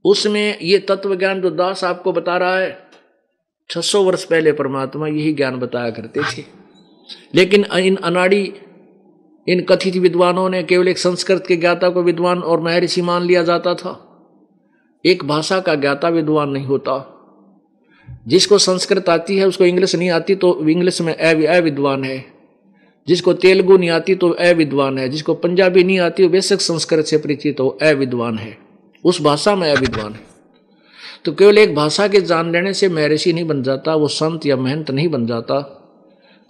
उसमें ये तत्व ज्ञान जो दास आपको बता रहा है, 600 वर्ष पहले परमात्मा यही ज्ञान बताया करते थे। लेकिन इन अनाड़ी, इन कथित विद्वानों ने केवल एक संस्कृत के ज्ञाता को विद्वान और महर्षि मान लिया जाता था। एक भाषा का ज्ञाता विद्वान नहीं होता। जिसको संस्कृत आती है उसको इंग्लिश नहीं आती तो इंग्लिश में अविद्वान है, जिसको तेलुगु नहीं आती तो अविद्वान है, जिसको पंजाबी नहीं आती वो बेशक संस्कृत से परिचित हो अविद्वान है, उस भाषा में अविद्वान है। तो केवल एक भाषा के जान लेने से महर्षि नहीं बन जाता, वो संत या महंत नहीं बन जाता।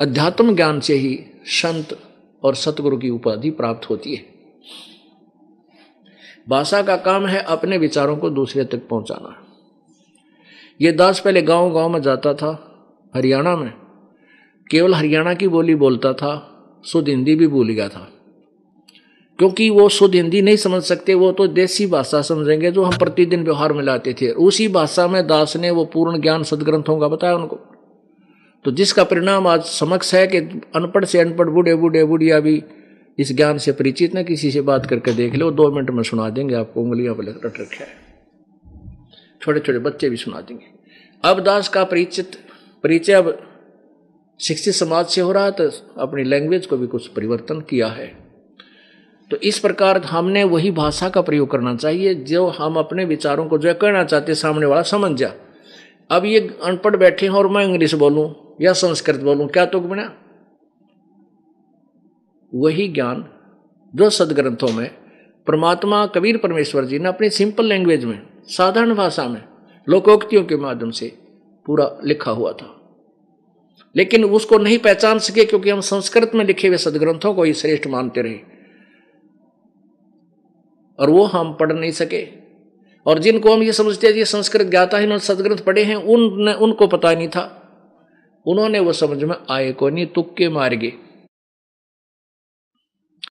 अध्यात्म ज्ञान से ही संत और सतगुरु की उपाधि प्राप्त होती है। भाषा का काम है अपने विचारों को दूसरे तक पहुंचाना। ये दास पहले गांव गांव में जाता था हरियाणा में, केवल हरियाणा की बोली बोलता था, शुद्ध हिंदी भी भूल गया था। क्योंकि वो शुद्ध हिंदी नहीं समझ सकते, वो तो देसी भाषा समझेंगे जो हम प्रतिदिन व्यवहार में लाते थे। उसी भाषा में दास ने वो पूर्ण ज्ञान सदग्रंथों का बताया उनको। तो जिसका परिणाम आज समक्ष है कि अनपढ़ से अनपढ़, बूढ़े बूढ़े बुढ़िया भी इस ज्ञान से परिचित न। किसी से बात करके देख लो, 2 मिनट में सुना देंगे आपको, उंगलियां पर रट रखा है। छोटे छोटे बच्चे भी सुना देंगे। अब दास का परिचय अब शिक्षित समाज से हो रहा है, तो अपनी लैंग्वेज को भी कुछ परिवर्तन किया है। तो इस प्रकार हमने वही भाषा का प्रयोग करना चाहिए जो हम अपने विचारों को जो कहना चाहते सामने वाला समझ जा। अब ये अनपढ़ बैठे हैं और मैं इंग्लिश बोलूं या संस्कृत बोलूं, क्या तो बना? वही ज्ञान जो सदग्रंथों में परमात्मा कबीर परमेश्वर जी ने अपनी सिंपल लैंग्वेज में, साधारण भाषा में, लोकोक्तियों के माध्यम से पूरा लिखा हुआ था, लेकिन उसको नहीं पहचान सके क्योंकि हम संस्कृत में लिखे हुए सदग्रंथों को ही श्रेष्ठ मानते रहे और वो हम पढ़ नहीं सके। और जिनको हम ये समझते हैं ये संस्कृत ज्ञाता है, इन्होंने सदग्रंथ पढ़े हैं, उनको पता नहीं था। उन्होंने वो समझ में आए को नहीं, तुक्के मार गए।